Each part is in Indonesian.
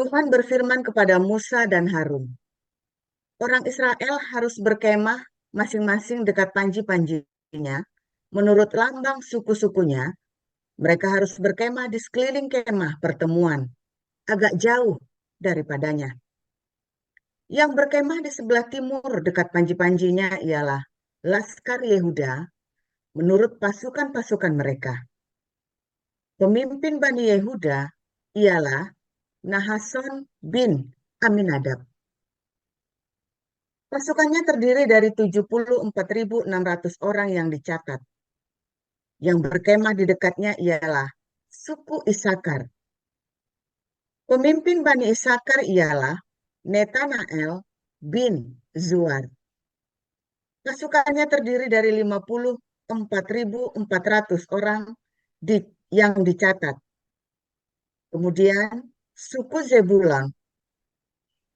Tuhan berfirman kepada Musa dan Harun, orang Israel harus berkemah masing-masing dekat panji-panjinya. Menurut lambang suku-sukunya, mereka harus berkemah di sekeliling kemah pertemuan, agak jauh daripadanya. Yang berkemah di sebelah timur dekat panji-panjinya ialah Laskar Yehuda menurut pasukan-pasukan mereka. Pemimpin Bani Yehuda ialah Nahason bin Aminadab. Pasukannya terdiri dari 74.600 orang yang dicatat. Yang berkemah di dekatnya ialah suku Isakar. Pemimpin Bani Isakar ialah Netanael bin Zuar. Pasukannya terdiri dari 54.400 orang yang dicatat. Kemudian suku Zebulon.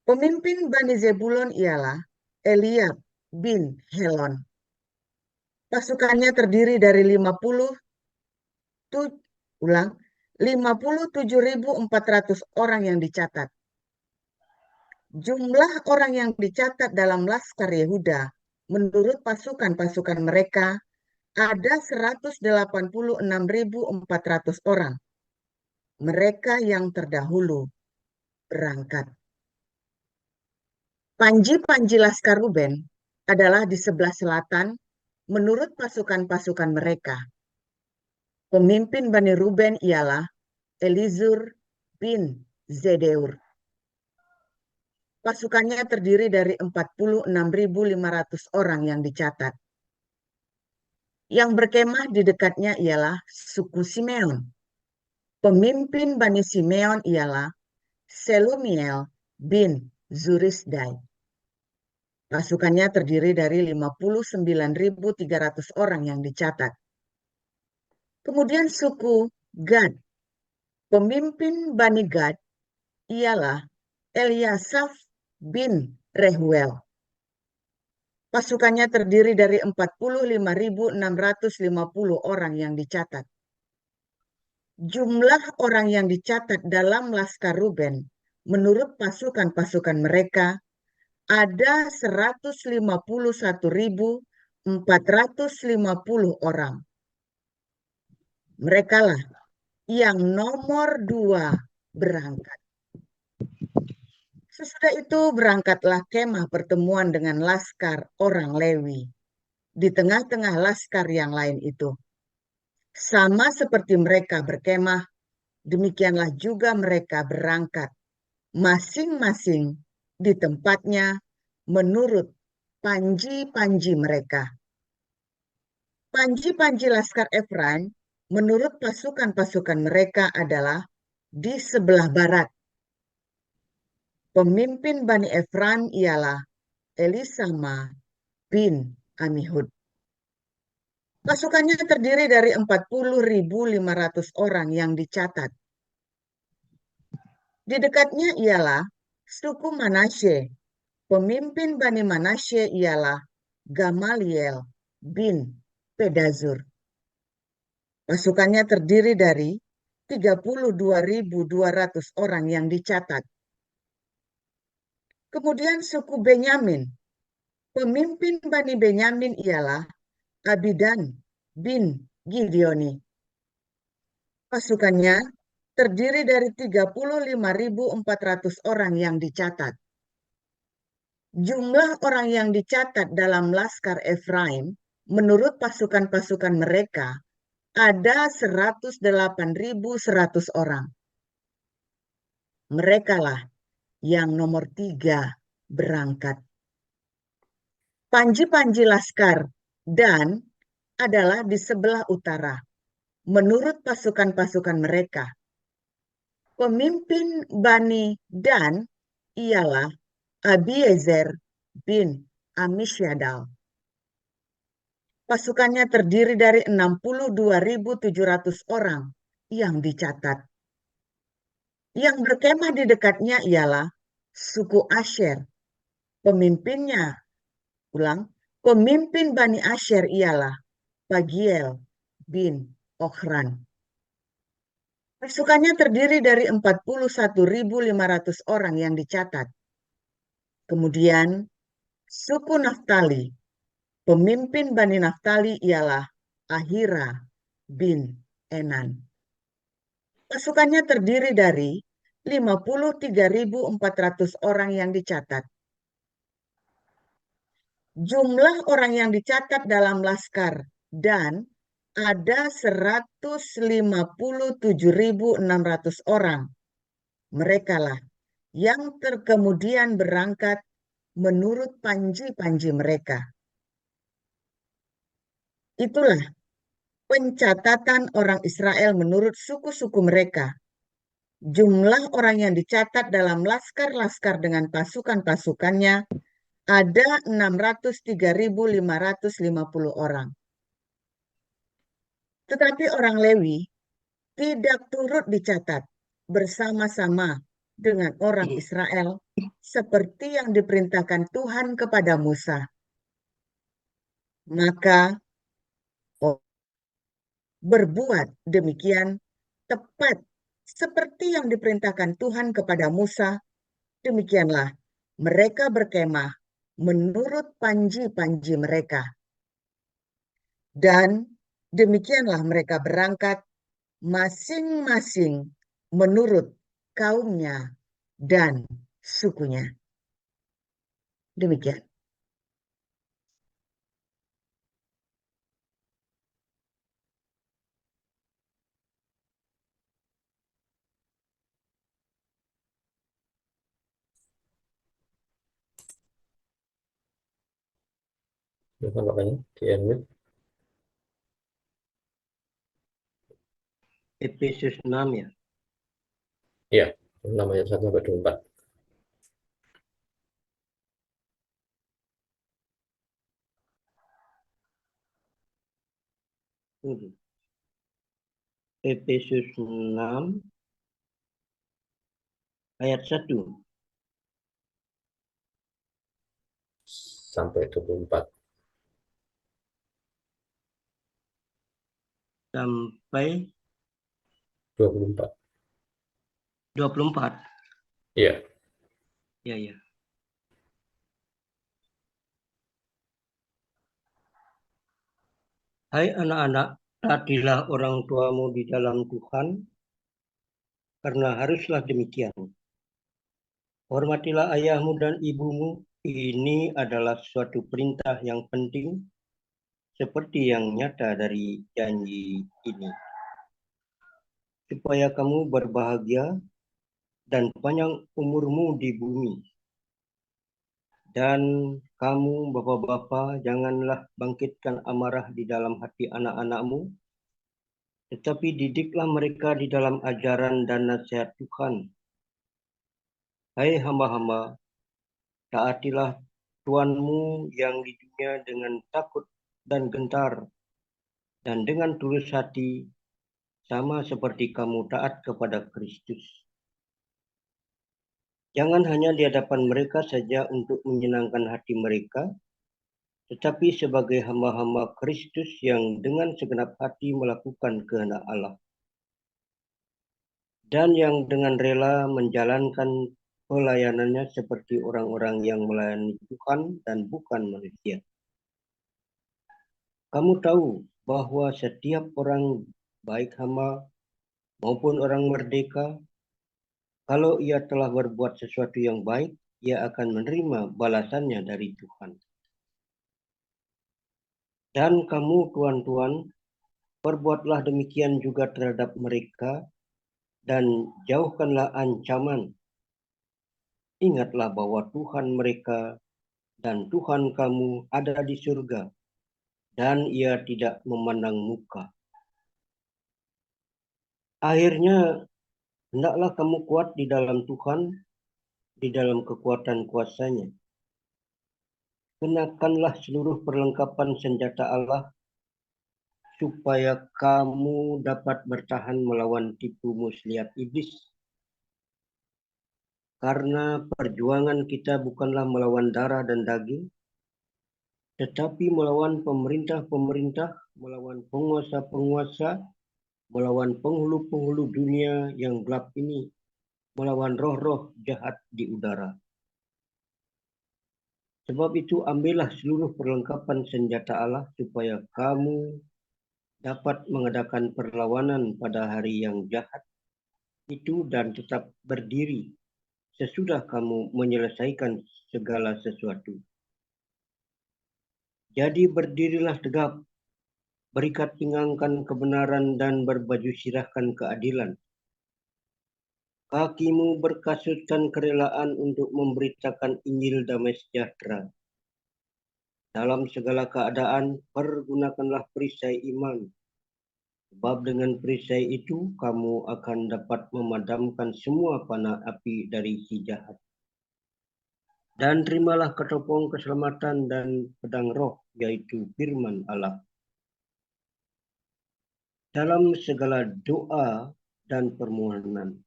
Pemimpin Bani Zebulon ialah Eliab bin Helon. Pasukannya terdiri dari 57.400 orang yang dicatat. Jumlah orang yang dicatat dalam Laskar Yehuda menurut pasukan-pasukan mereka ada 186.400 orang. Mereka yang terdahulu berangkat. Panji-panji Laskar Ruben adalah di sebelah selatan menurut pasukan-pasukan mereka. Pemimpin Bani Ruben ialah Elizur bin Zedeur. Pasukannya terdiri dari 46.500 orang yang dicatat. Yang berkemah di dekatnya ialah suku Simeon. Pemimpin Bani Simeon ialah Selumiel bin Zurisdai. Pasukannya terdiri dari 59.300 orang yang dicatat. Kemudian suku Gad. Pemimpin Bani Gad ialah Eliasaf bin Rehuel. Pasukannya terdiri dari 45.650 orang yang dicatat. Jumlah orang yang dicatat dalam Laskar Ruben menurut pasukan-pasukan mereka ada 151.450 orang. Merekalah yang nomor 2 berangkat. Sesudah itu berangkatlah kemah pertemuan dengan laskar orang Lewi di tengah-tengah laskar yang lain itu. Sama seperti mereka berkemah, demikianlah juga mereka berangkat, masing-masing di tempatnya menurut panji-panji mereka. Panji-panji laskar Efraim menurut pasukan-pasukan mereka adalah di sebelah barat. Pemimpin Bani Efraim ialah Elisama bin Amihud. Pasukannya terdiri dari 40.500 orang yang dicatat. Di dekatnya ialah suku Manasye. Pemimpin Bani Manasye ialah Gamaliel bin Pedazur. Pasukannya terdiri dari 32.200 orang yang dicatat. Kemudian suku Benyamin. Pemimpin Bani Benyamin ialah Abidan bin Gideoni. Pasukannya terdiri dari 35.400 orang yang dicatat. Jumlah orang yang dicatat dalam Laskar Efraim menurut pasukan-pasukan mereka ada 108.100 orang. Merekalah yang nomor 3 berangkat. Panji-panji Laskar dan adalah di sebelah utara menurut pasukan-pasukan mereka. Pemimpin Bani Dan ialah Abiezer bin Amishyadal. Pasukannya terdiri dari 62.700 orang yang dicatat. Yang berkemah di dekatnya ialah suku Asher. Pemimpin Bani Asher ialah Pagiel bin Ochran. Pasukannya terdiri dari 41.500 orang yang dicatat. Kemudian, suku Naftali, pemimpin Bani Naftali ialah Ahira bin Enan. Pasukannya terdiri dari 53.400 orang yang dicatat. Jumlah orang yang dicatat dalam laskar dan ada 157.600 orang. Merekalah yang kemudian berangkat menurut panji-panji mereka. Itulah pencatatan orang Israel menurut suku-suku mereka. Jumlah orang yang dicatat dalam laskar-laskar dengan pasukan-pasukannya ada 603.550 orang. Tetapi orang Lewi tidak turut dicatat bersama-sama dengan orang Israel seperti yang diperintahkan Tuhan kepada Musa. Maka berbuat demikian tepat seperti yang diperintahkan Tuhan kepada Musa, demikianlah mereka berkemah menurut panji-panji mereka. Dan demikianlah mereka berangkat masing-masing menurut kaumnya dan sukunya. Demikian. Bukan makanya di Efesus 6 ya. Iya, 6 ayat 1 sampai 24. Efesus 6 ayat 1 sampai 24. sampai 24. 24. Iya. Ya, ya. Hai anak-anak, taatilah orang tuamu di dalam Tuhan, karena haruslah demikian. Hormatilah ayahmu dan ibumu, ini adalah suatu perintah yang penting, seperti yang nyata dari janji ini. Supaya kamu berbahagia dan panjang umurmu di bumi. Dan kamu, bapak-bapak, janganlah bangkitkan amarah di dalam hati anak-anakmu, tetapi didiklah mereka di dalam ajaran dan nasihat Tuhan. Hai hamba-hamba, taatilah Tuanmu yang di dunia dengan takut dan gentar, dan dengan tulus hati, sama seperti kamu taat kepada Kristus. Jangan hanya di hadapan mereka saja untuk menyenangkan hati mereka, tetapi sebagai hamba-hamba Kristus yang dengan segenap hati melakukan kehendak Allah, dan yang dengan rela menjalankan pelayanannya seperti orang-orang yang melayani Tuhan dan bukan manusia. Kamu tahu bahwa setiap orang, baik hamba maupun orang merdeka, kalau ia telah berbuat sesuatu yang baik, ia akan menerima balasannya dari Tuhan. Dan kamu, tuan-tuan, perbuatlah demikian juga terhadap mereka, dan jauhkanlah ancaman. Ingatlah bahwa Tuhan mereka dan Tuhan kamu ada di surga, dan ia tidak memandang muka. Akhirnya, hendaklah kamu kuat di dalam Tuhan, di dalam kekuatan kuasa-Nya. Kenakanlah seluruh perlengkapan senjata Allah, supaya kamu dapat bertahan melawan tipu muslihat iblis. Karena perjuangan kita bukanlah melawan darah dan daging, tetapi melawan pemerintah-pemerintah, melawan penguasa-penguasa, melawan penghulu-penghulu dunia yang gelap ini, melawan roh-roh jahat di udara. Sebab itu ambillah seluruh perlengkapan senjata Allah supaya kamu dapat mengadakan perlawanan pada hari yang jahat itu dan tetap berdiri sesudah kamu menyelesaikan segala sesuatu. Jadi berdirilah tegap, berikat pinggangkan kebenaran dan berbaju sirahkan keadilan. Kakimu berkasutkan kerelaan untuk memberitakan Injil damai sejahtera. Dalam segala keadaan, pergunakanlah perisai iman. Sebab dengan perisai itu, kamu akan dapat memadamkan semua panah api dari si jahat. Dan terimalah ketopong keselamatan dan pedang roh, yaitu firman Allah. Dalam segala doa dan permohonan,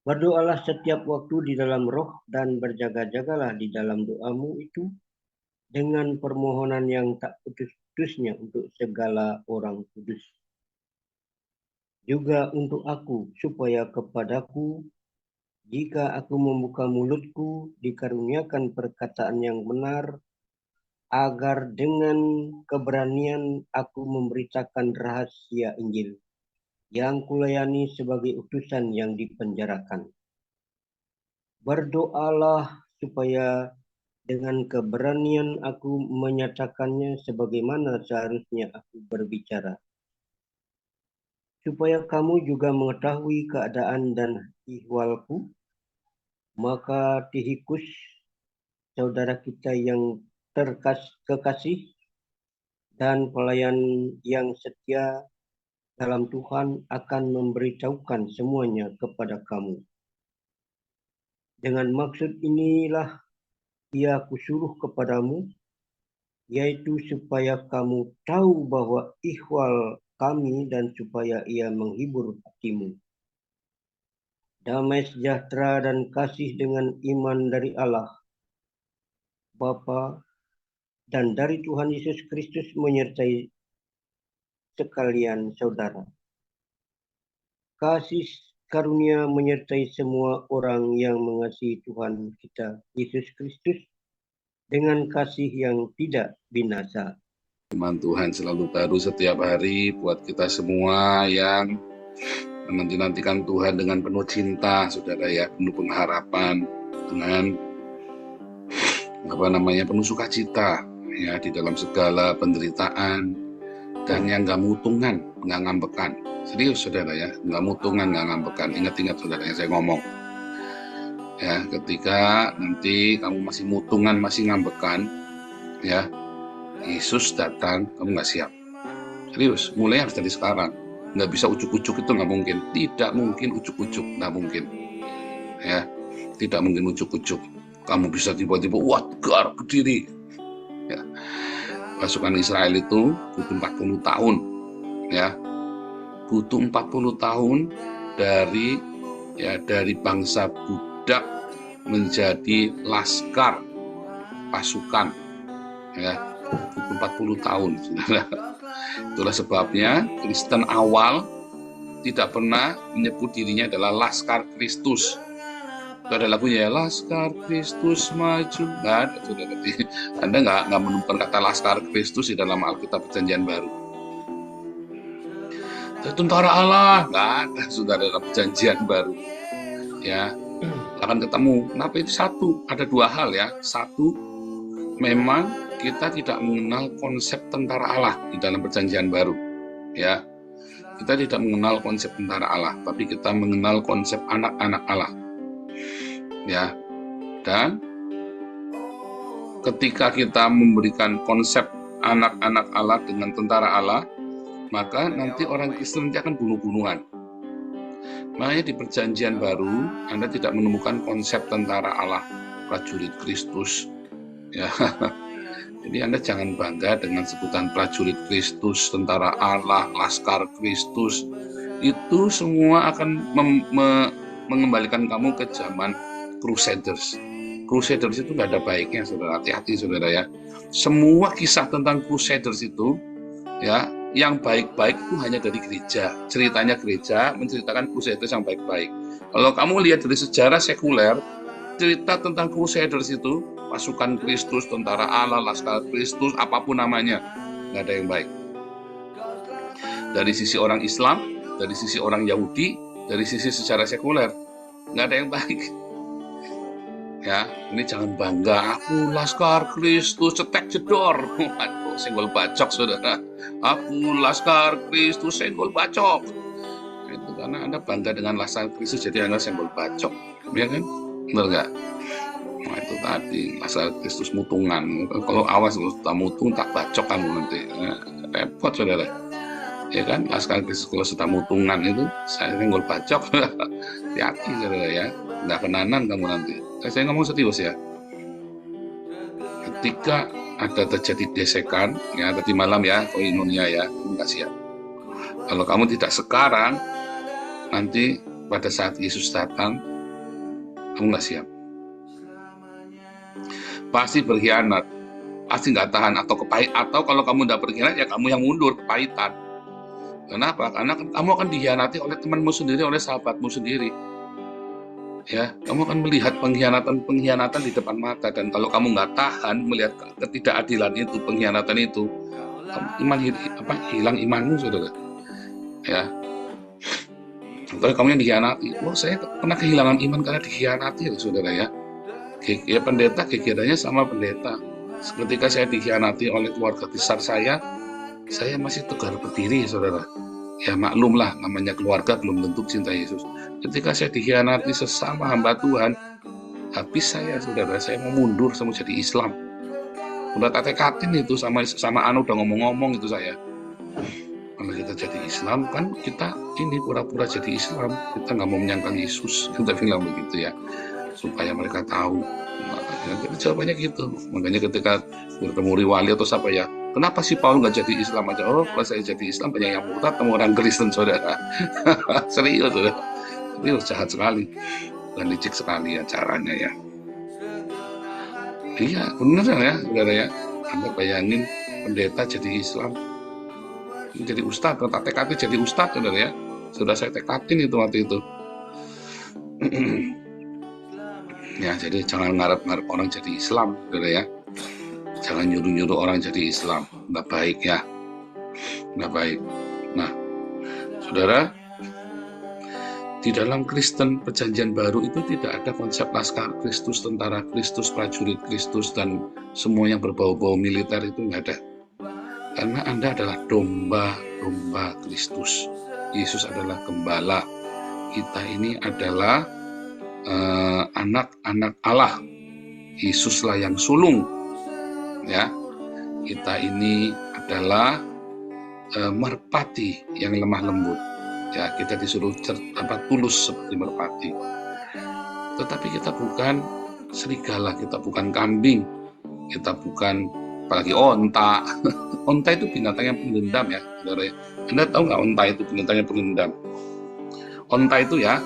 berdoalah setiap waktu di dalam roh dan berjaga-jagalah di dalam doamu itu dengan permohonan yang tak putus-putusnya untuk segala orang kudus. Juga untuk aku, supaya kepadaku, jika aku membuka mulutku, dikaruniakan perkataan yang benar, agar dengan keberanian aku memberitakan rahasia Injil yang kulayani sebagai utusan yang dipenjarakan. Berdoalah supaya dengan keberanian aku menyatakannya sebagaimana seharusnya aku berbicara. Supaya kamu juga mengetahui keadaan dan ihwalku, maka Tihikus, saudara kita yang kekasih dan pelayan yang setia dalam Tuhan akan memberitahukan semuanya kepada kamu. Dengan maksud inilah ia kusuruh kepadamu, yaitu supaya kamu tahu bahwa ihwal kami dan supaya ia menghibur hatimu. Damai sejahtera dan kasih dengan iman dari Allah, Bapa, dan dari Tuhan Yesus Kristus menyertai sekalian saudara. Kasih karunia menyertai semua orang yang mengasihi Tuhan kita Yesus Kristus dengan kasih yang tidak binasa. Firman Tuhan selalu baru setiap hari buat kita semua yang menanti-nantikan Tuhan dengan penuh cinta, saudara ya, penuh pengharapan, dengan penuh sukacita ya di dalam segala penderitaan, dan yang nggak mutungan, nggak ngambekan. Serius saudara ya, nggak mutungan, nggak ngambekan. Ingat-ingat saudara yang saya ngomong. Ya, ketika nanti kamu masih mutungan, masih ngambekan, ya, Yesus datang, kamu nggak siap. Serius, mulai harus dari sekarang. Nggak bisa ujuk-ujuk, itu nggak mungkin. Tidak mungkin ujuk-ujuk, nggak mungkin. Ya, tidak mungkin ujuk-ujuk. Kamu bisa tiba-tiba, wah, tegar berdiri. Ya. Pasukan Israel itu butuh 40 tahun. Ya, butuh 40 tahun dari bangsa budak menjadi laskar pasukan. Ya, butuh 40 tahun. Itulah sebabnya Kristen awal tidak pernah menyebut dirinya adalah Laskar Kristus. Itu ada lagunya ya, Laskar Kristus maju. Nggak ada, saudara. Anda nggak menemukan kata Laskar Kristus di dalam Alkitab Perjanjian Baru. Tentara Allah, nggak ada, saudara, dalam Perjanjian Baru. Ya, akan ketemu. Kenapa itu? Satu, ada dua hal ya. Satu, memang kita tidak mengenal konsep tentara Allah di dalam Perjanjian Baru. Ya, kita tidak mengenal konsep tentara Allah, tapi kita mengenal konsep anak-anak Allah. Ya, dan ketika kita memberikan konsep anak-anak Allah dengan tentara Allah, maka nanti orang Kristen akan bunuh-bunuhan. Makanya di Perjanjian Baru Anda tidak menemukan konsep tentara Allah, prajurit Kristus. Ya, jadi Anda jangan bangga dengan sebutan prajurit Kristus, tentara Allah, laskar Kristus. Itu semua akan mengembalikan kamu ke zaman Crusaders. Crusaders itu nggak ada baiknya, saudara. Hati-hati, saudara ya. Semua kisah tentang Crusaders itu, ya, yang baik-baik itu hanya dari gereja. Ceritanya gereja menceritakan Crusaders yang baik-baik. Kalau kamu lihat dari sejarah sekuler, cerita tentang Crusaders itu, pasukan Kristus, tentara Allah, Laskar Kristus, apapun namanya, nggak ada yang baik. Dari sisi orang Islam, dari sisi orang Yahudi, dari sisi sejarah sekuler, nggak ada yang baik. Ya, ini jangan bangga, aku Laskar Kristus, cetek jedor. Waduh, senggol bacok, saudara. Aku Laskar Kristus, senggol bacok. Itu karena Anda bangga dengan Laskar Kristus, jadi Anda senggol bacok. Ya kan? Benar nggak? Nah, itu tadi, Laskar Kristus mutungan. Kalau awas, kalau tak mutung, tak bacok kamu nanti. Repot, saudara. Ya kan, Laskar Kristus kalau sudah mutungan itu, saya senggol bacok. Hati-hati, saudara ya. Nggak kenanan kamu nanti. Saya ngomong serius ya. Ketika ada terjadi gesekan, ya tadi malam ya, koinonia ya, kamu nggak siap. Kalau kamu tidak sekarang, nanti pada saat Yesus datang, kamu nggak siap. Pasti berkhianat, pasti nggak tahan atau kepahit, atau kalau kamu nggak berkhianat ya kamu yang mundur, kepahitan. Kenapa? Karena kamu akan dikhianati oleh temanmu sendiri, oleh sahabatmu sendiri. Ya, kamu akan melihat pengkhianatan di depan mata, dan kalau kamu nggak tahan melihat ketidakadilan itu, pengkhianatan itu, hilang imanmu, saudara. Ya, atau kamu yang dikhianati. Saya pernah kehilangan iman karena dikhianati, saudara ya. Ya pendeta kegiatannya sama pendeta. Ketika saya dikhianati oleh keluarga besar saya masih tegar berdiri, saudara. Ya maklumlah, namanya keluarga belum tentu cinta Yesus. Ketika saya dikhianati sesama hamba Tuhan, habis saya, saudara, saya mau mundur, saya mau jadi Islam. Udah tekatin itu sama Anu udah ngomong-ngomong itu saya. Kalau kita jadi Islam kan kita ini pura-pura jadi Islam, kita nggak mau menyangkal Yesus, kita bilang begitu ya, supaya mereka tahu. Jadi jawabannya gitu. Makanya ketika bertemu riwali atau siapa ya, kenapa sih Paul nggak jadi Islam aja? Oh, kalau saya jadi Islam banyak yang murtad, temu orang Kristen, saudara. Serius, saudara. Serius, jahat sekali dan licik sekali ya caranya ya. Iya, benar ya, saudara ya. Anda bayangin pendeta jadi Islam, jadi ustadz, tak tekatin jadi ustadz, saudara ya. Sudah saya tekatin itu waktu itu. Ya, jadi jangan ngarep-ngarep orang jadi Islam, saudara ya. Jangan nyuruh-nyuruh orang jadi Islam, nggak baik ya, nggak baik. Nah, saudara, di dalam Kristen Perjanjian Baru itu tidak ada konsep Laskar Kristus, tentara Kristus, prajurit Kristus, dan semua yang berbau-bau militer itu nggak ada. Karena Anda adalah domba-domba Kristus. Yesus adalah gembala. Kita ini adalah anak-anak Allah. Yesuslah yang sulung. Ya, kita ini adalah merpati yang lemah lembut. Ya, kita disuruh tulus seperti merpati. Tetapi kita bukan serigala, kita bukan kambing, kita bukan apalagi onta. Onta itu binatang yang pendendam ya, saudara. Anda tahu nggak onta itu binatang yang pendendam? Onta itu ya,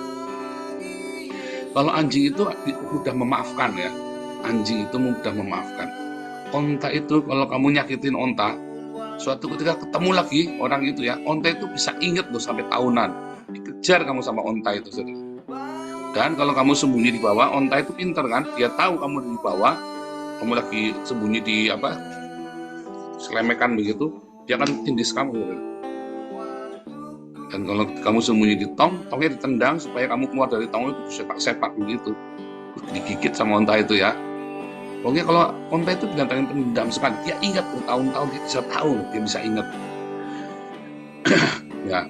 kalau anjing itu mudah memaafkan ya, anjing itu mudah memaafkan. Onta itu kalau kamu nyakitin onta, suatu ketika ketemu lagi orang itu ya, onta itu bisa inget loh sampai tahunan. Dikejar kamu sama onta itu, saudara. Dan kalau kamu sembunyi di bawah, onta itu pintar kan, dia tahu kamu di bawah, kamu lagi sembunyi di selemekan begitu, dia akan tindis kamu, saudara. Dan kalau kamu sembunyi di tongnya ditendang supaya kamu keluar dari tong itu sepak-sepak begitu, digigit sama onta itu ya. Pokoknya kalau onta itu binatang yang pendendam sekali, dia ingat bertahun-tahun, dia bisa tahu, dia bisa ingat. Ya.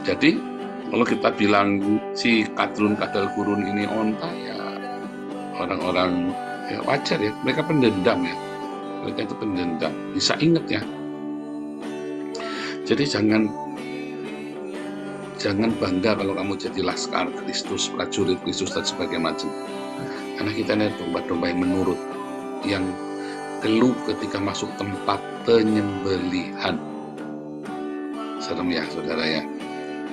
Jadi kalau kita bilang si kadal gurun ini onta ya, orang-orang ya wajar ya, mereka pendendam ya, mereka itu pendendam, bisa ingat ya. Jadi jangan bangga kalau kamu jadi Laskar Kristus, prajurit Kristus dan sebagainya macam. Karena kita ini domba-domba yang menurut, yang keluh ketika masuk tempat penyembelihan. Serem ya, saudara ya.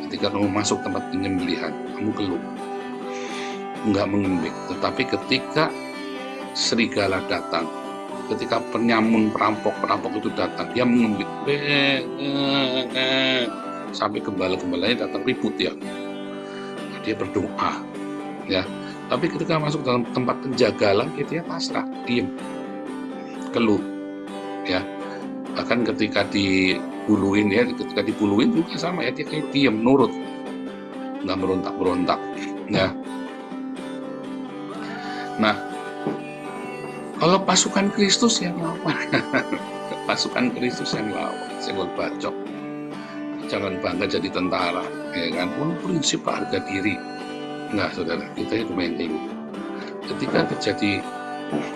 Ketika kamu masuk tempat penyembelihan, kamu keluh, nggak mengembik. Tetapi ketika serigala datang, ketika penyamun perampok itu datang, dia mengembik, sampai gembala-gembalanya datang ribut ya. Dia berdoa, ya. Tapi ketika masuk dalam tempat penjagalan, dia pasrah, diem, keluh, ya. Bahkan ketika dibuluin ya, ketika dibuluin juga sama ya, dia kayak diem, nurut, nggak berontak, ya. Nah, kalau pasukan Kristus yang lawan, pasukan Kristus yang lawan, senggol bacok, jangan bangga jadi tentara, ya kan? Prinsip harga diri. Nah, saudara, kita itu main tinggi. Ketika terjadi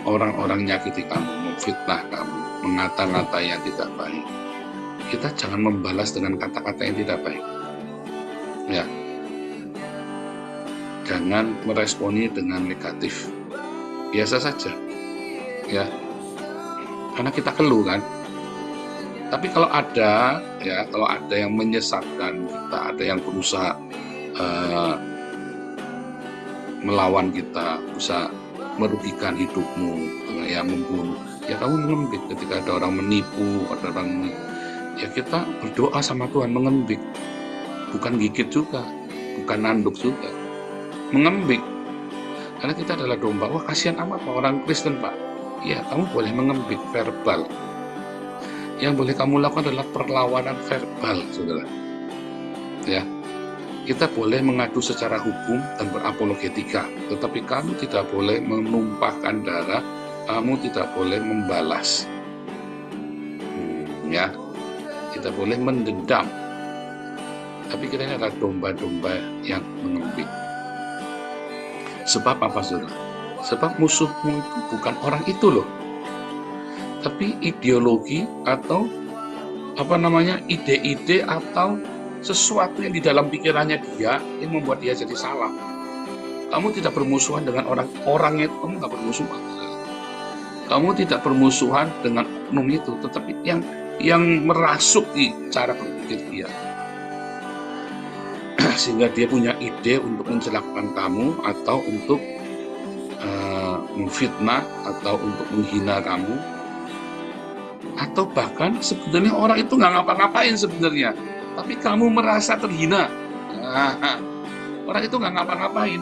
orang-orang nyakiti kamu, memfitnah kamu, mengata-ngata yang tidak baik, kita jangan membalas dengan kata-kata yang tidak baik. Ya, jangan meresponi dengan negatif. Biasa saja, ya, karena kita keluh kan. Tapi kalau ada yang menyesatkan kita, ada yang berusaha melawan kita, bisa merugikan hidupmu, yang membunuh, ya kamu mengembik. Ketika ada orang menipu, ada orang, ya kita berdoa sama Tuhan, mengembik, bukan gigit juga, bukan nanduk juga, mengembik, karena kita adalah domba. Wah, kasihan amat Pak, orang Kristen Pak. Ya, kamu boleh mengembik verbal. Yang boleh kamu lakukan adalah perlawanan verbal, saudara. Ya. Kita boleh mengadu secara hukum dan berapologetika, tetapi kamu tidak boleh menumpahkan darah, kamu tidak boleh membalas, ya, tidak boleh mendendam. Tapi kita ini adalah domba-domba yang mengembik. Sebab apa, saudara? Sebab musuhmu itu bukan orang itu loh, tapi ideologi atau ide-ide atau sesuatu yang di dalam pikirannya dia yang membuat dia jadi salah. Kamu tidak bermusuhan dengan orangnya itu, kamu nggak bermusuhan. Kamu tidak bermusuhan dengan oknum itu, tetapi yang merasuki cara berpikir dia, sehingga dia punya ide untuk mencelakakan kamu atau untuk memfitnah atau untuk menghina kamu, atau bahkan sebenarnya orang itu nggak ngapa-ngapain sebenarnya, tapi kamu merasa terhina. Nah, orang itu nggak ngapa-ngapain.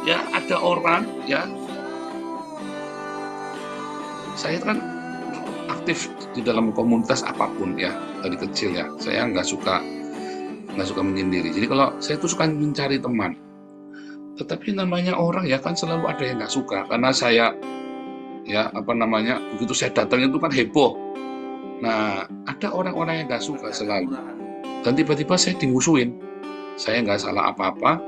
Ya, ada orang, ya. Saya kan aktif di dalam komunitas apapun ya, dari kecil ya. Saya nggak suka menyendiri. Jadi kalau saya tuh suka mencari teman. Tetapi namanya orang ya kan selalu ada yang nggak suka. Karena saya, ya begitu saya datang itu kan heboh. Nah, ada orang-orang yang nggak suka selalu. Dan tiba-tiba saya dimusuhin. Saya nggak salah apa-apa,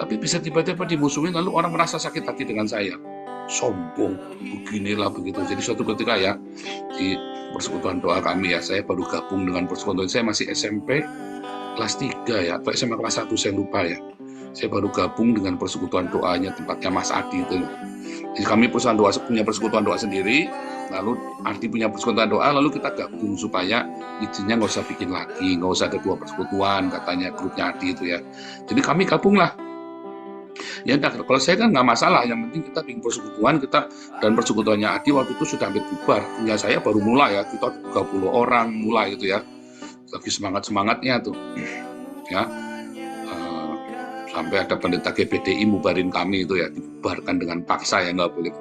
tapi bisa tiba-tiba dimusuhin, lalu orang merasa sakit hati dengan saya. Sombong, beginilah begitu. Jadi suatu ketika ya, di persekutuan doa kami ya, saya baru gabung dengan persekutuan. Saya masih SMP kelas 3 ya, atau SMA kelas 1, saya lupa ya. Saya baru gabung dengan persekutuan doanya, tempatnya Mas Adi itu. Jadi kami punya persekutuan doa sendiri, lalu Arti punya persekutuan doa, lalu kita gabung supaya izinnya nggak usah bikin lagi, nggak usah ada 2 persekutuan, katanya grupnya Arti itu ya. Jadi kami gabung lah. Ya, kalau saya kan nggak masalah, yang penting kita bikin persekutuan, dan persekutuannya Adi waktu itu sudah hampir bubar. Punya saya baru mulai ya, kita 30 orang mulai gitu ya. Lagi semangat-semangatnya tuh. Ya. Sampai ada pendeta GBDI mubarin kami itu ya, dibubarkan dengan paksa ya, nggak boleh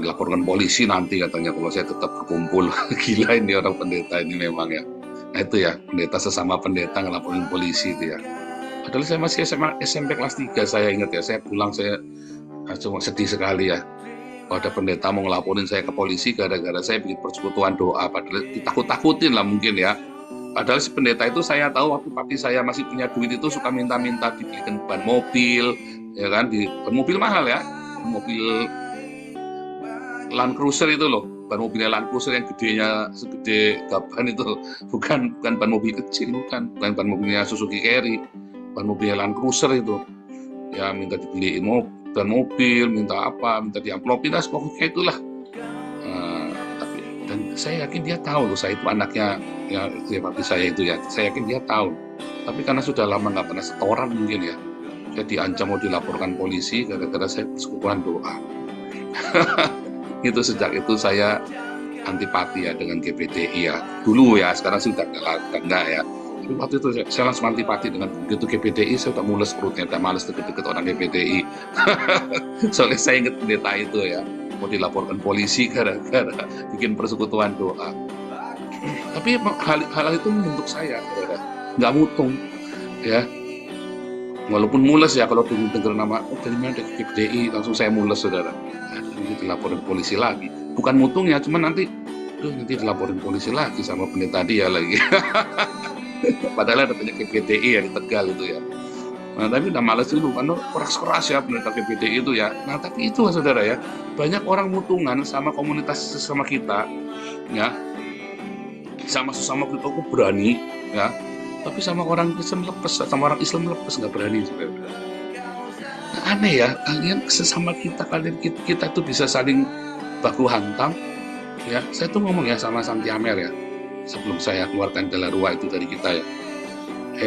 dilaporkan polisi nanti katanya kalau saya tetap berkumpul. Gila ini orang pendeta ini memang ya. Nah itu ya, pendeta sesama pendeta ngelaporin polisi itu ya. Padahal saya masih SMP kelas 3, saya ingat ya, saya pulang saya cuma sedih sekali ya. Ada pendeta mau ngelaporin saya ke polisi gara-gara saya bikin persekutuan doa, padahal ditakut-takutin lah mungkin ya. Padahal si pendeta itu saya tahu waktu papi saya masih punya duit itu suka minta-minta dibelikan ban mobil, ya kan, ban mobil mahal ya, mobil Land Cruiser itu loh, ban mobilnya Land Cruiser yang gedenya segede gaban itu, bukan ban mobil kecil, bukan ban mobilnya Suzuki Carry, ban mobilnya Land Cruiser itu, ya minta dibeliin ban mobil, minta diamplopin, pokoknya itulah. Dan saya yakin dia tahu loh, saya itu anaknya ya papi saya itu ya, saya yakin dia tahu. Tapi karena sudah lama nggak pernah setoran mungkin ya, saya diancam mau dilaporkan polisi gara-gara saya persekutuan doa. Itu sejak itu saya antipati ya dengan GBDI ya. Dulu ya, sekarang sudah enggak ya. Tapi waktu itu saya langsung antipati dengan begitu GBDI, saya udah mules perutnya, udah males deket-deket orang GBDI. Soalnya saya ingat pendeta itu ya, mau dilaporkan polisi gara-gara bikin persekutuan doa. Tapi hal itu membentuk saya, nggak mutung ya. Walaupun mules ya kalau dengar nama dari mana ada GBDI, langsung saya mules saudara. Nanti dilaporin polisi lagi. Bukan mutung ya, cuman nanti dilaporin polisi lagi sama pendeta dia lagi. Padahal ada banyak GBDI ya di Tegal itu ya. Nah tapi udah males dulu kan, keras-keras ya pendeta GBDI itu ya. Nah tapi itu saudara ya, banyak orang mutungan sama komunitas sesama kita ya, sama sesama kita aku berani ya. Tapi sama orang Islam lepas, sama orang Islam lepas nggak berani saudara. Nah, aneh ya, kalian sesama kita tuh bisa saling baku hantam ya. Saya tuh ngomong ya sama Santi Amer ya, sebelum saya keluarkan Delarua itu dari kita ya.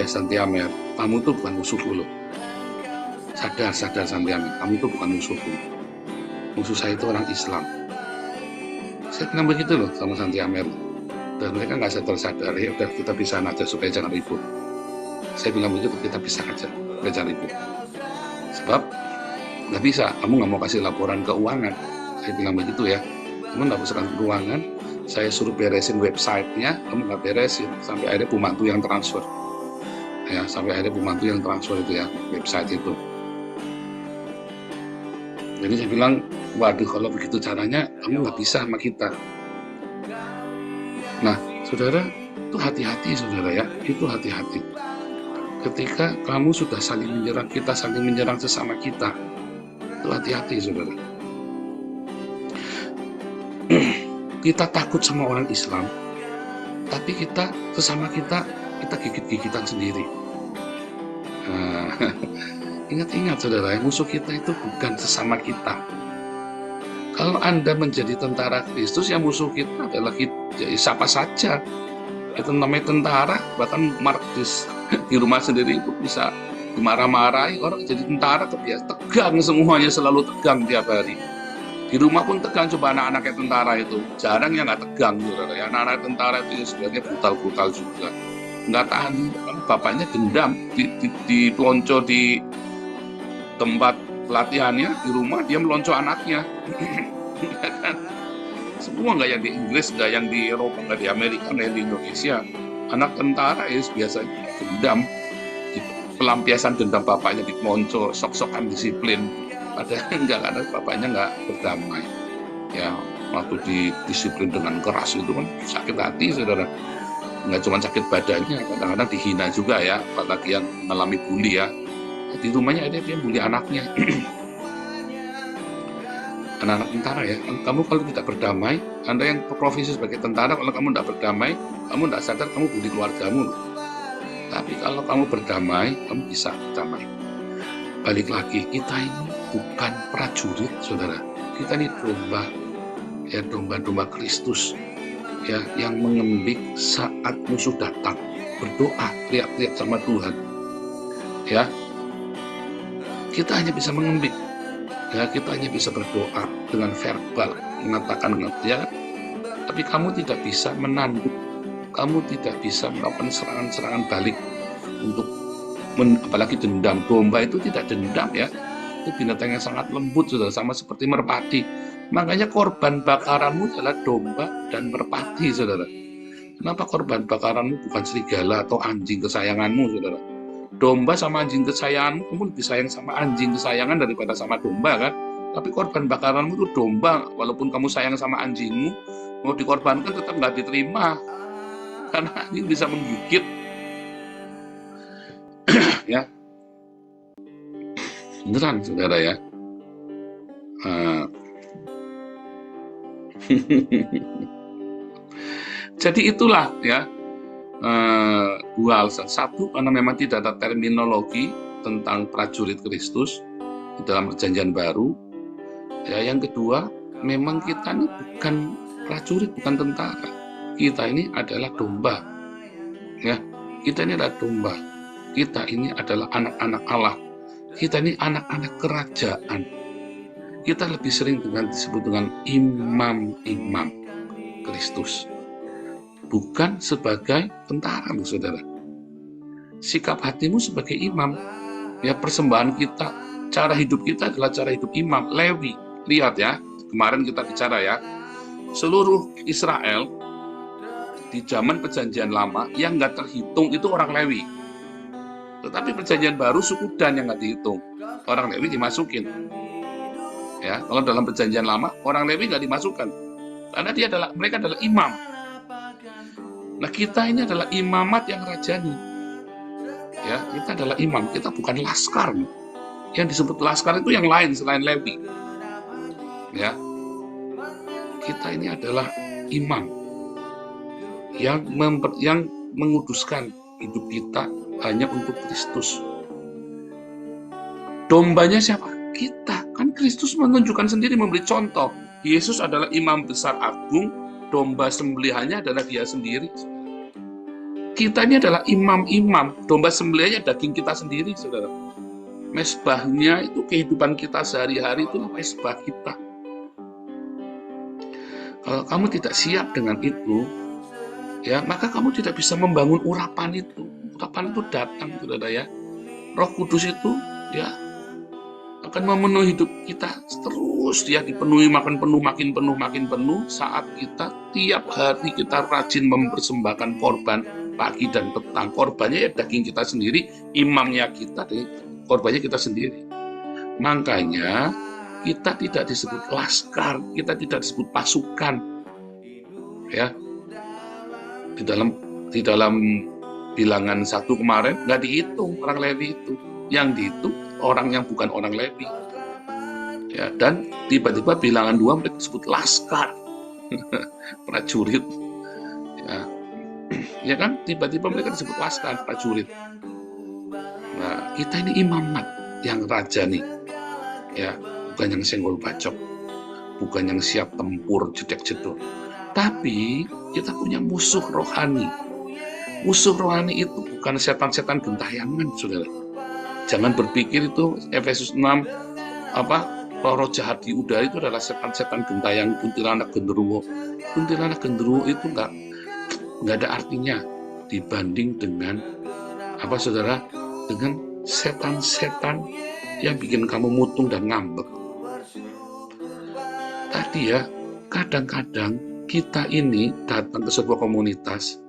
Santi Amer, kamu tuh bukan musuhku loh. Sadar Santi Amer, kamu tuh bukan musuhku. Musuh saya itu orang Islam. Saya bilang begitu loh sama Santi Amer. Dan mereka nggak sadar, ya udah kita bisa aja supaya jangan ribut. Saya bilang begitu, kita bisa aja supaya jangan ribut. Sebab nggak bisa, kamu nggak mau kasih laporan keuangan. Saya bilang begitu ya, kamu nggak usah keuangan. Saya suruh beresin websitenya, kamu nggak beresin sampai akhirnya pembantu yang transfer. Ya, sampai akhirnya pembantu yang transfer itu ya website itu. Jadi saya bilang, waduh kalau begitu caranya, kamu nggak bisa sama kita. Nah, saudara, itu hati-hati saudara ya, itu hati-hati. Ketika kamu sudah saling menyerang, kita saling menyerang sesama kita, itu hati-hati saudara. Kita takut sama orang Islam, tapi kita sesama kita gigit-gigitan sendiri. Nah, ingat-ingat saudara, musuh kita itu bukan sesama kita. Kalau Anda menjadi tentara Kristus, ya musuh kita adalah siapa saja. Itu namanya tentara, bahkan martis di rumah sendiri itu bisa dimarah-marahi orang jadi tentara, terbiasa tegang semuanya, selalu tegang tiap hari. Di rumah pun tegang, coba anak-anaknya tentara itu jarang yang nggak tegang, saudara. Ya, anak-anak tentara itu sebenarnya brutal juga, nggak tahan. Bapaknya dendam, di pelonco di tempat pelatihannya, di rumah dia melonco anaknya. Semua nggak yang di Inggris, nggak yang di Eropa, nggak di Amerika, nggak yang di Indonesia. Anak tentara ya biasanya dendam, pelampiasan dendam bapaknya di pelonco, sok-sokan disiplin. Padahal enggak, karena bapaknya nggak berdamai. Ya, waktu didisiplin dengan keras itu kan sakit hati saudara. Nggak cuma sakit badannya, kadang-kadang dihina juga ya, apalagi yang mengalami bully ya. Di rumahnya ada dia bully anaknya. Anak-anak tentara ya, kamu kalau tidak berdamai, Anda yang profesi sebagai tentara, kalau kamu tidak berdamai, kamu tidak sadar kamu bully keluargamu. Tapi kalau kamu berdamai, kamu bisa berdamai. Balik lagi, kita ini bukan prajurit saudara, kita ini domba, ya domba Kristus, ya yang mengembik saat musuh datang, berdoa, teriak-teriak sama Tuhan, ya kita hanya bisa mengembik. Ya, kita hanya bisa berdoa dengan verbal, mengatakan ya, tapi kamu tidak bisa menanduk, kamu tidak bisa melakukan serangan-serangan balik untuk apalagi dendam. Domba itu tidak dendam ya, itu binatang yang sangat lembut saudara, sama seperti merpati. Makanya korban bakaranmu adalah domba dan merpati saudara. Kenapa korban bakaranmu bukan serigala atau anjing kesayanganmu saudara? Domba sama anjing kesayanganmu, kamu lebih sayang sama anjing kesayangan daripada sama domba kan? Tapi korban bakaranmu itu domba, walaupun kamu sayang sama anjingmu, mau dikorbankan tetap nggak diterima, karena ini bisa menggigit. Ya, beneran saudara ya. Jadi itulah ya. Dua alasan. Satu, karena memang tidak ada terminologi tentang prajurit Kristus di dalam perjanjian baru. Ya, yang kedua, memang kita ini bukan prajurit, bukan tentara. Kita ini adalah domba. Ya, kita ini adalah domba. Kita ini adalah anak-anak Allah. Kita ini anak-anak kerajaan. Kita lebih sering disebut dengan imam-imam. Kristus, bukan sebagai tentara, saudara. Sikap hatimu sebagai imam, ya, persembahan kita, cara hidup kita adalah cara hidup imam, Lewi. Lihat ya, kemarin kita bicara ya, seluruh Israel di zaman perjanjian lama yang nggak terhitung itu orang Lewi. Tetapi perjanjian baru suku Dan yang nggak dihitung, orang Lewi dimasukin. Ya, kalau dalam perjanjian lama orang Lewi nggak dimasukkan, karena mereka adalah imam. Nah, kita ini adalah imamat yang rajani. Ya, kita adalah imam, kita bukan laskar. Yang disebut laskar itu yang lain selain Lewi. Ya, kita ini adalah imam yang menguduskan hidup kita hanya untuk Kristus. Dombanya siapa? Kita. Kan Kristus menunjukkan sendiri, memberi contoh. Yesus adalah imam besar agung, domba sembelihannya adalah dia sendiri. Kita ini adalah imam-imam, domba sembelihannya daging kita sendiri, saudara. Mesbahnya itu kehidupan kita sehari-hari, itu mesbah kita. Kalau kamu tidak siap dengan itu, ya, maka kamu tidak bisa membangun urapan itu. Urapan itu datang, saudara, ya. Roh Kudus itu, ya, akan memenuhi hidup kita terus, dia dipenuhi, makin penuh saat kita tiap hari kita rajin mempersembahkan korban pagi dan petang. Korbannya ya daging kita sendiri, imamnya kita, korbannya kita sendiri. Makanya kita tidak disebut laskar, kita tidak disebut pasukan. Ya, di dalam bilangan 1 kemarin nggak dihitung orang Lewi itu, yang dihitung orang yang bukan orang Lewi. Ya, dan tiba-tiba bilangan 2 mereka disebut laskar, prajurit. Ya kan, tiba-tiba mereka disebut laskar, prajurit. Nah, kita ini imamat yang rajani, ya, bukan yang senggol bacok, bukan yang siap tempur jedek-jedok, tapi kita punya musuh rohani. Musuh rohani itu bukan setan-setan gentayangan, saudara. Jangan berpikir itu Efesus 6 roh jahat di udara itu adalah setan-setan gentayangan, kuntilanak genderuwo. Kuntilanak genderuwo itu nggak ada artinya dibanding dengan saudara, dengan setan-setan yang bikin kamu mutung dan ngambek. Tadi ya, kadang-kadang kita ini datang ke sebuah komunitas,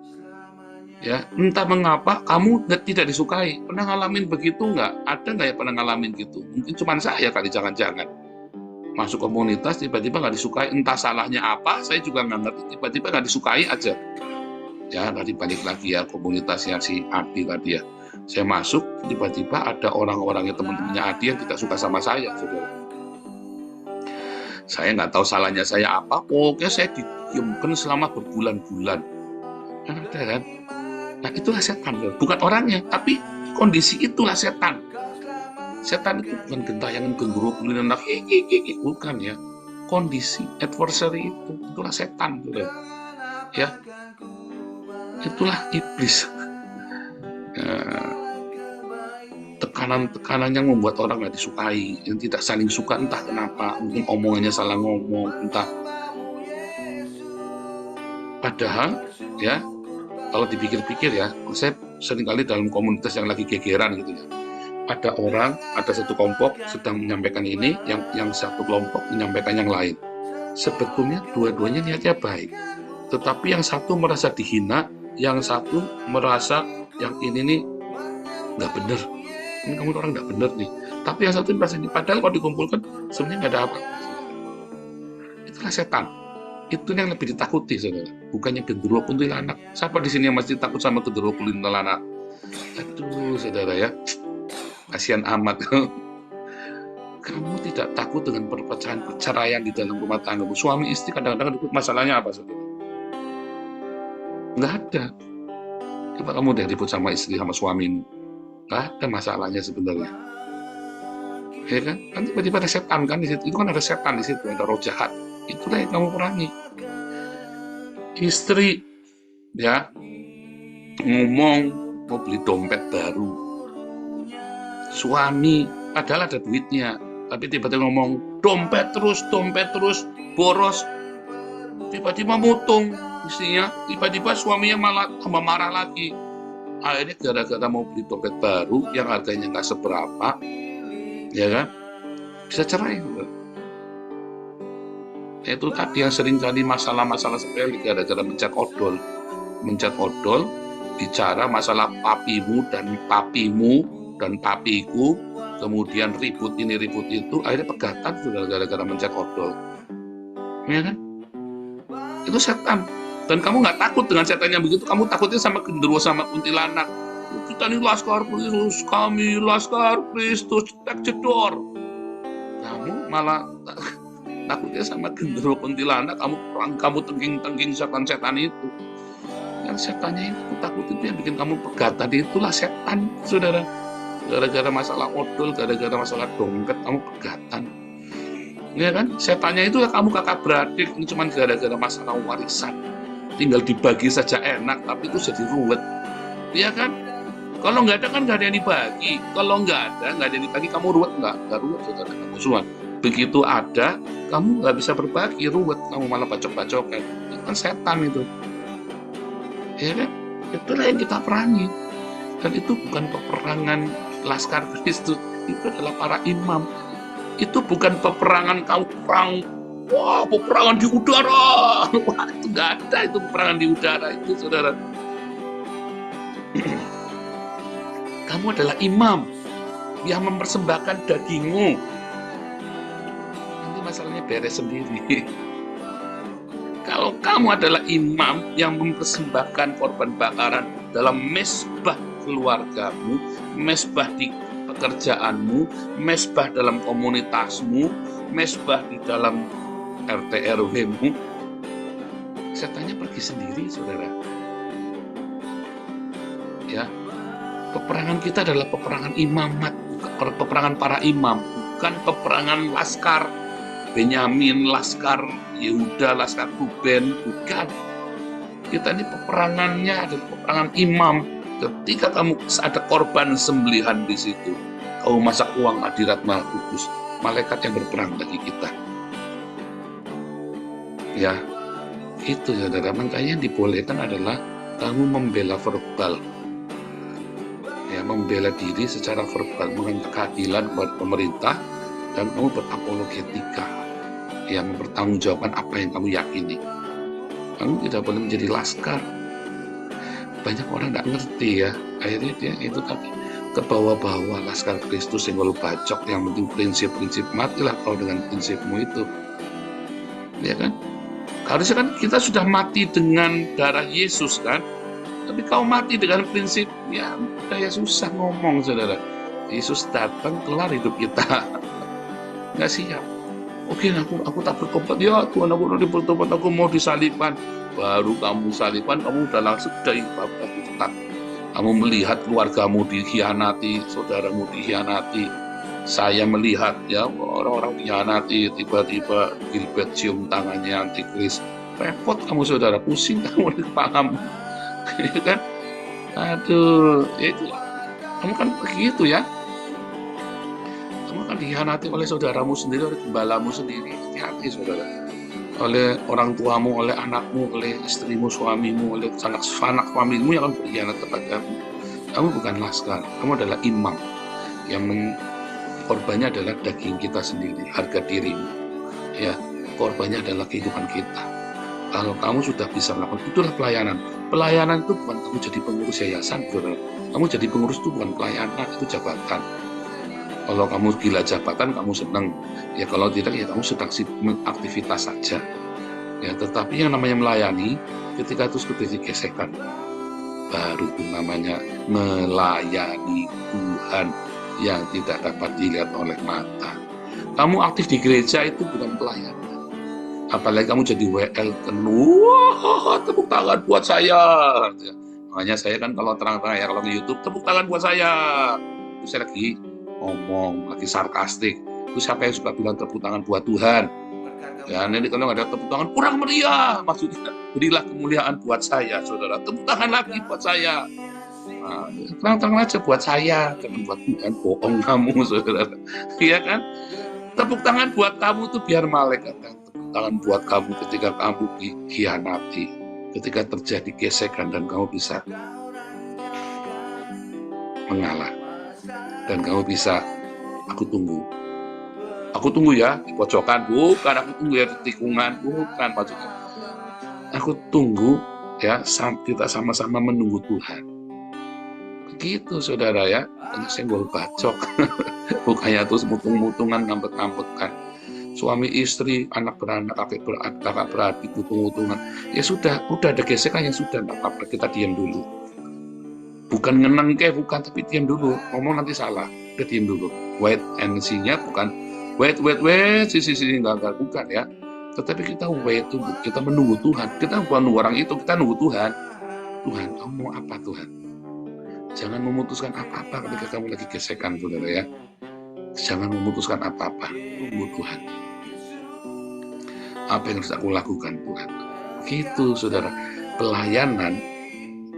ya, entah mengapa kamu tidak disukai. Pernah ngalamin begitu nggak? Ada nggak ya pernah ngalamin gitu? Mungkin cuma saya kali, jangan-jangan. Masuk komunitas tiba-tiba nggak disukai, entah salahnya apa, saya juga nggak ngerti. Tiba-tiba nggak disukai aja. Ya, tadi balik lagi ya, komunitasnya si Adi tadi ya. Saya masuk, tiba-tiba ada orang-orangnya, teman-temannya Adi yang tidak suka sama saya, saudara. Saya nggak tahu salahnya saya apa, pokoknya saya didiamkan selama berbulan-bulan. Kan ada kan? Nah, itulah setan, bukan orangnya, tapi kondisi itulah setan. Setan itu bukan gentayangan, genderuwo, kuntilanak, bukan ya. Kondisi adversary itulah setan, saudara. Ya, itulah iblis. Tekanan-tekanan yang membuat orang nggak disukai, yang tidak saling suka, entah kenapa, mungkin omongannya salah ngomong, entah. Padahal, ya, kalau dipikir-pikir ya, saya seringkali dalam komunitas yang lagi gegeran gitu ya, ada satu kelompok sedang menyampaikan ini, yang satu kelompok menyampaikan yang lain. Sebetulnya dua-duanya niatnya baik, tetapi yang satu merasa dihina, yang satu merasa yang ini nih nggak bener, ini kamu orang nggak bener nih. Tapi yang satu merasa ini, padahal kalau dikumpulkan sebenarnya nggak ada apa. Itulah setan. Itu yang lebih ditakuti, saudara. Bukannya genderuwo kuntilanak. Siapa di sini yang masih takut sama genderuwo kuntilanak? Aduh, saudara ya, kasihan amat. Kamu tidak takut dengan perpecahan, perceraian di dalam rumah tangga. Suami istri kadang-kadang ribut, masalahnya apa, saudara? Nggak ada. Coba kamu udah ribut sama istri, sama suamimu, nggak ada masalahnya sebenarnya. Ya kan? Kan tiba-tiba ada setan kan di situ. Itu kan ada setan di situ, ada roh jahat. Itulah yang kamu perangi. Istri, ya, ngomong mau beli dompet baru. Suami, padahal ada duitnya, tapi tiba-tiba ngomong dompet terus, boros. tiba-tiba mutung istrinya, tiba-tiba suaminya malah tambah marah lagi. Akhirnya gara-gara mau beli dompet baru yang harganya nggak seberapa, ya kan, bisa cerai. Itu tadi yang sering kali masalah-masalah sepele gara-gara mencet odol, bicara masalah papimu dan papiku, kemudian ribut ini ribut itu, akhirnya pegatan sudah gara-gara mencet odol, ya kan? Itu setan. Dan kamu nggak takut dengan setan yang begitu, kamu takutnya sama genderuwo sama kuntilanak. Kita ini laskar Kristus, kami laskar Kristus, cetak jedor. Kamu malah takutnya sama genderuwo kuntilanak, kamu tengking-tengking setan-setan itu. Yang setannya itu takut itu yang bikin kamu pegatan, itulah setan, saudara. Gara-gara masalah odol, gara-gara masalah dompet, kamu pegatan. Ya kan? Setannya itu kamu kakak beradik, ini cuma gara-gara masalah warisan. Tinggal dibagi saja enak, tapi itu jadi ruwet. Ya kan? Kalau nggak ada kan nggak ada yang dibagi. Kalau nggak ada yang dibagi, kamu ruwet nggak ruwet, saudara, kamu semua. Begitu ada, kamu nggak bisa berbagi, ruwet, kamu malah bacok-bacokan. Itu kan setan itu. Ya kan? Itulah yang kita perangi. Dan itu bukan peperangan laskar Kristus, itu adalah para imam. Itu bukan peperangan kamu perang, wah peperangan di udara. Wah, itu nggak ada itu peperangan di udara itu, saudara. Kamu adalah imam yang mempersembahkan dagingmu. Nanti masalahnya beres sendiri. Kalau kamu adalah imam yang mempersembahkan korban bakaran dalam mesbah keluargamu, mesbah di pekerjaanmu, mesbah dalam komunitasmu, mesbah di dalam RT RW-mu, setannya pergi sendiri, saudara. Ya, peperangan kita adalah peperangan imamat, peperangan para imam, bukan peperangan laskar Benyamin, laskar Yehuda, laskar Ruben, bukan. Kita ini peperangannya adalah peperangan imam. Ketika kamu ada korban sembelihan di situ, kamu masak uang hadirat Maha Kudus, malaikat yang berperang bagi kita. Ya, itu saudara. Makanya yang dibolehkan adalah kamu membela verbal. Ya, membela diri secara verbal, meminta keadilan kepada pemerintah, dan kamu berapologetika. Ya, mempertanggungjawabkan apa yang kamu yakini. Kamu tidak boleh menjadi laskar. Banyak orang tidak ngerti ya, akhirnya dia itu tadi ke bawah-bawah laskar Kristus yang lalu bacok, yang penting prinsip-prinsip, matilah kau dengan prinsipmu itu, ya kan? Harusnya kan kita sudah mati dengan darah Yesus kan, tapi kau mati dengan prinsip, ya udah ya susah ngomong, saudara. Yesus datang kelar hidup kita, nggak siap. Oke, aku tak bertobat, ya Tuhan, aku bertobat, aku mau disalibkan. Baru kamu saliban, kamu udah langsung dari babak tetap. Kamu melihat keluargamu dikhianati, saudaramu dikhianati. Saya melihat ya orang-orang dikhianati, tiba-tiba Gilbert cium tangannya antikris. Repot kamu, saudara, pusing kamu di kepalamu. Kan? Aduh, ya itu. Kamu kan begitu ya. Kamu kan dikhianati oleh saudaramu sendiri, oleh gembalamu sendiri. Hati-hati, saudara. Oleh orang tuamu, oleh anakmu, oleh istrimu, suamimu, oleh anak suamimu yang akan berkhianat kepadamu. Kamu bukan laskar, kamu adalah imam yang korbannya adalah daging kita sendiri, harga dirimu. Ya, korbannya adalah kehidupan kita. Kalau kamu sudah bisa melakukan, itulah pelayanan. Pelayanan itu bukan kamu jadi pengurus yayasan, saudara. Kamu jadi pengurus itu bukan pelayanan, itu jabatan. Kalau kamu gila jabatan, kamu senang. Ya kalau tidak, ya kamu sedang aktivitas saja. Ya, tetapi yang namanya melayani, ketika itu sudah digesekkan, baru itu namanya melayani Tuhan yang tidak dapat dilihat oleh mata. Kamu aktif di gereja itu bukan pelayanan. Apalagi kamu jadi WL penuh, wah, tepuk tangan buat saya. Makanya saya kan kalau terang-terang ya, kalau di YouTube, tepuk tangan buat saya. Terus saya lagi ngomong, lagi sarkastik. Itu siapa yang suka bilang tepuk tangan buat Tuhan? Ya, ini kalau nggak ada tepuk tangan, kurang meriah. Maksudnya, berilah kemuliaan buat saya, saudara. Tepuk tangan lagi buat saya. Nah, terang-terang aja buat saya, jangan buat Tuhan. Bohong kamu, saudara. Iya kan? Tepuk tangan buat kamu itu biar malaikat yang tepuk tangan buat kamu ketika kamu dikhianati, ketika terjadi gesekan dan kamu bisa mengalah. Dan kamu bisa, aku tunggu ya di pojokan, bukan aku tunggu ya di tikungan, bukan maksudnya. Aku tunggu ya, kita sama-sama menunggu Tuhan. Begitu saudara ya, senggol bacok, bukannya terus mutung-mutungan, ngambek-ngambekan. Suami istri, anak beranak, kakak beradik, mutung-mutungan. Ya sudah ada gesekan, ya sudah, nggak apa-apa, kita diam dulu. Bukan ngeneng bukan, tapi diam dulu. Ngomong nanti salah, udah diam dulu. Wait and see-nya bukan wait, sisi enggak, bukan ya. Tetapi kita wait, tunggu, kita menunggu Tuhan. Kita bukan nunggu orang itu, kita nunggu Tuhan. Tuhan, kamu mau apa Tuhan? Jangan memutuskan apa-apa ketika kamu lagi gesekan, saudara ya. Jangan memutuskan apa-apa, tunggu Tuhan. Apa yang harus aku lakukan Tuhan? Gitu saudara. Pelayanan,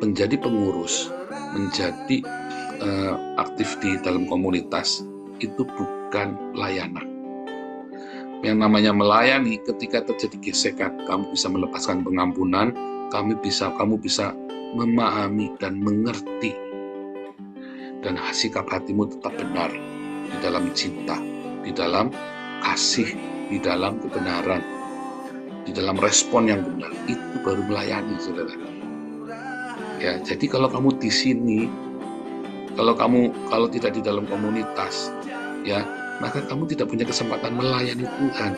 menjadi pengurus, menjadi aktif di dalam komunitas, itu bukan pelayanan. Yang namanya melayani, ketika terjadi gesekan, kamu bisa melepaskan pengampunan, kamu bisa memahami dan mengerti, dan sikap hatimu tetap benar di dalam cinta, di dalam kasih, di dalam kebenaran, di dalam respon yang benar. Itu baru melayani, saudara. Ya, jadi kalau kamu di sini, kalau tidak di dalam komunitas, ya, maka kamu tidak punya kesempatan melayani Tuhan.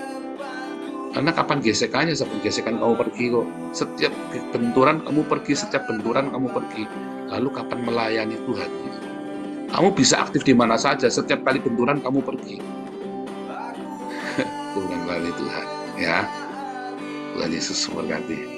Karena kapan gesekannya? Sampai gesekan kamu pergi kok. Setiap benturan kamu pergi, setiap benturan kamu pergi. Lalu kapan melayani Tuhan? Kamu bisa aktif di mana saja, setiap kali benturan kamu pergi. Itu bukan melayani Tuhan, ya. Tuhan Yesus memberkati.